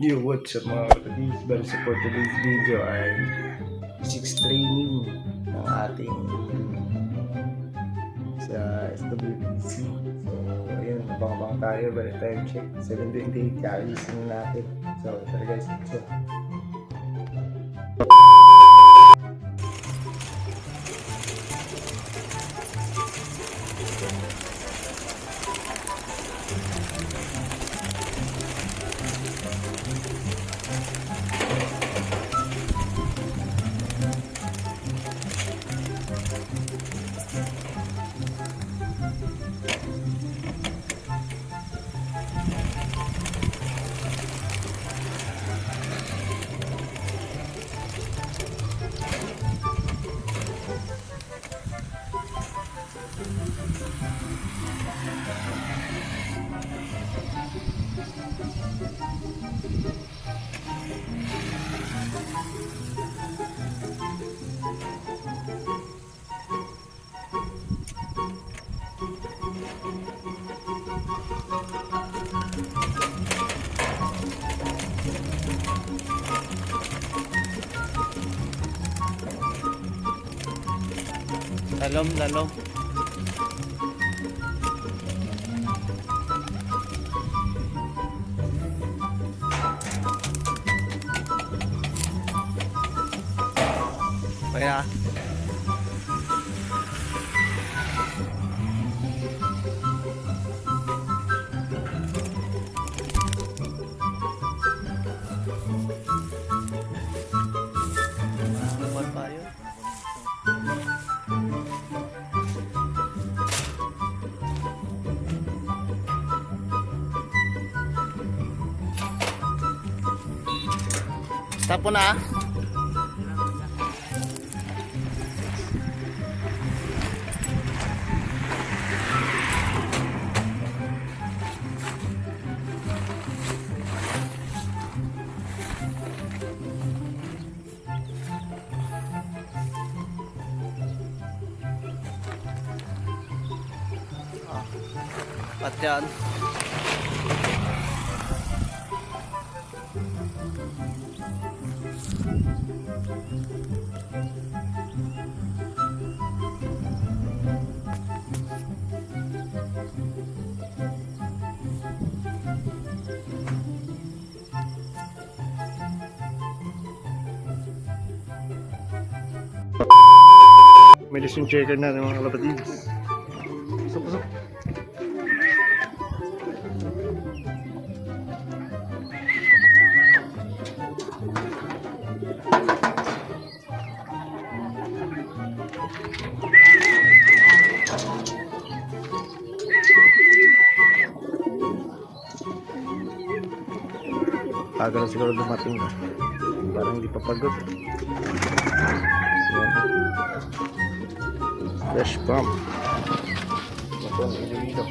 Yo, what's up mga kapatid? Bali sa for today's video ay 6 training ng ating sa SWPC. So, ayun, abang-abang tayo. Bali time check, 7:28, kakaalisin na natin. So, tara guys, let's go. Lalom. Kaya naman tayo. Stop po na. At yan. May listen checker na ng mga kapatid. Pasok. Aga na siguro dumating na. Parang hindi pa pagod. Fresh pump. Ito ang Iloilo.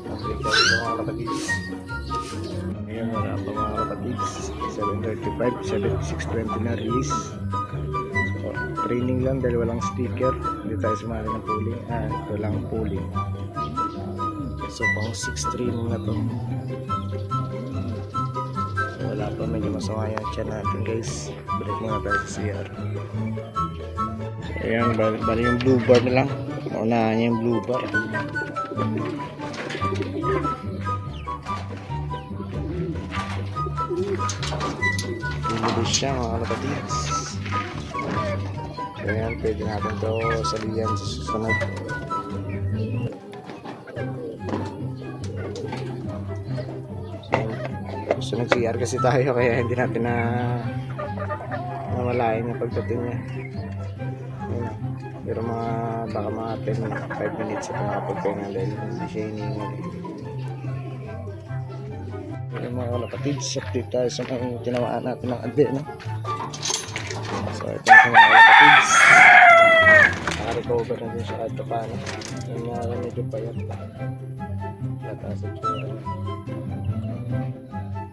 Africa ito mga kapatids. Ngayon wala pa mga kapatids. 7:35, 76:20 na release. So, training lang dahil walang sticker. Hindi tayo sumali ng pooling. Ito lang pooling. So pang 6 training na to. Wala pa, medyo masama yung tiyan natin guys. Balik muna tayo sa CR. Ayan, bali yung blue bar na lang. Naunahan niya yung blue bar. Bumulus siya mga kapatids. Ayan, pwede natin ito salihan sa susunod. So nag-CR kasi tayo kaya hindi natin na namalayan yung pagdating niya. Ayan. Pero baka mga 5 minutes ito nakapagpahinga dahil hindi siya hiningal. Pero mga kapatids, update tayo sa mga tinawaan natin ng ade, no? So ito yung mga kapatids, naka-recover na din siya kahit pa paano. Yung nga medyo payat natasap siya.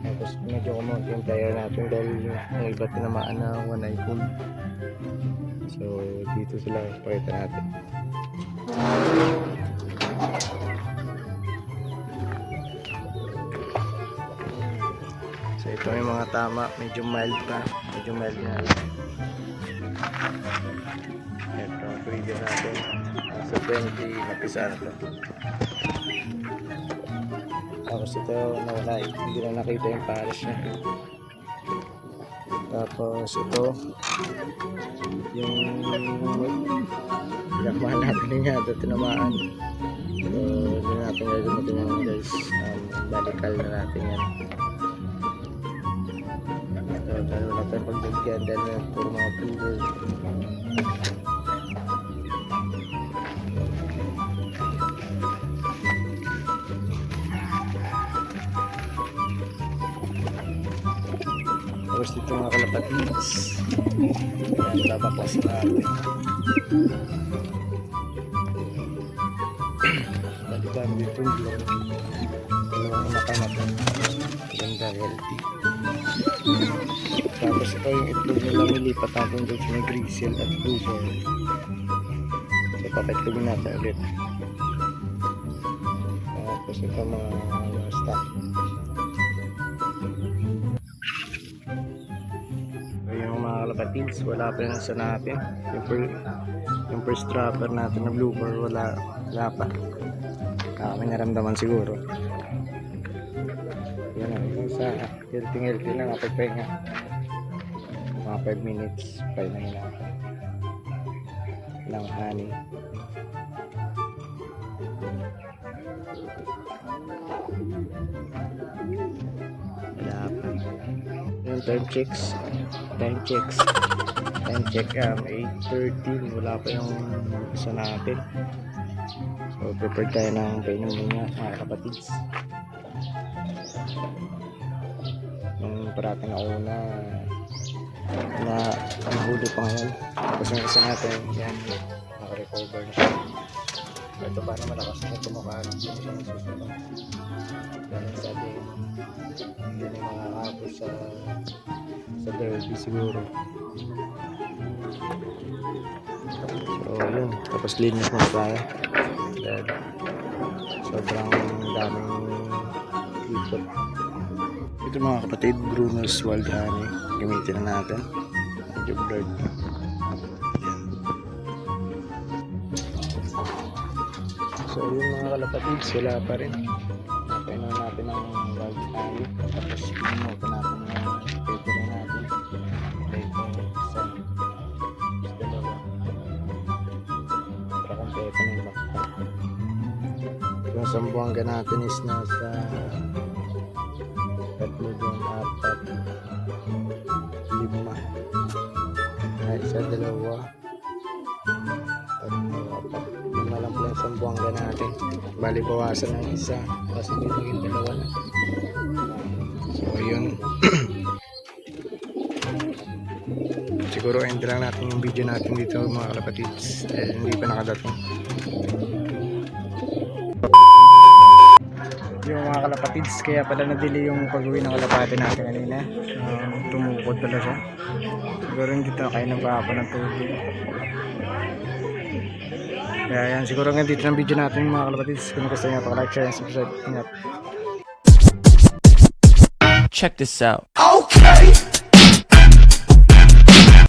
Tapos medyo kumunti yung tire natin dahil yung iba tinamaan na one eye cold. So dito sila pakita natin. So Ito yung mga tama, medyo mild pa. Medyo mild na. Ito ang breeder natin. Sa 20, napisa na ito. Tapos ito, nawala eh. Hindi na nakita yung pares niya. Tapos ito, yung pinakmahan natin niya ito, tinamaan. So, hindi natin gagamitin yan guys. Balikal na natin yan. So, dahil wala tayong pagbigyan dahil yan puro mga breeder. Tapos dito mga kalapatids. Yan, babaklas natin. Balikan dito yung blog. Dalawang mata-mata. Ganda, healthy. Tapos ito yung itlog nila, nilipat natin doon sa may grizzle at bluebird. So pakitlogin natin ulit. Tapos ito mga stock. Yung mga kalapatids, wala pa yung isa natin. Yung first trapper natin na bluebird, wala pa. May naramdaman siguro. Yan ang isa, healthy na mapagpahinga. Mga 5 minutes, pahinga natin. Lang honey. Wala pa. Yung time check 8:13, wala pa yung isa natin. So prepared tayo ng painumin niya mga kapatids. Yung parating na una na nahuli pa ngayon. Tapos yung isa natin yan, naka-recover na siya. Ito pa na malakas na tumukaan, hindi siya nagsusunod. Dahil sabi hindi na makakapos sa derby siguro. So yun, tapos linis mo tayo dahil sobrang daming ikot. Ito mga kapatid, Bruno's Wild Honey, gamitin na natin. Medyo blurred. So yun mga kalapatids, wala pa rin. Painuman natin ang wild honey. Tapos pinuto natin yung paper natin. Paper isa. Dalawa. Para kompleto na yung backpack. Yung sambuanga natin is nasa 3, 4, 5. Isa, 2, 3, 4, 5. Lima lang po yung sambuanga natin. Bali bawasan ng isa kasi magiging 2 na. So yun. Siguro end lang natin yung video natin dito mga kalapatids. Hindi pa nakadating. Yung mga kalapatids, kaya pala na-delay yung pag-uwi ng kalapati natin kanina. Tumukod pala siya. Siguro hindi tayo kayo nagpapapa ng tubig. Kaya yan, siguro nga dito ng video natin mga kalapatids. Kung gusto nyo, like, share, and subscribe. Ingat. Check this out. Okay.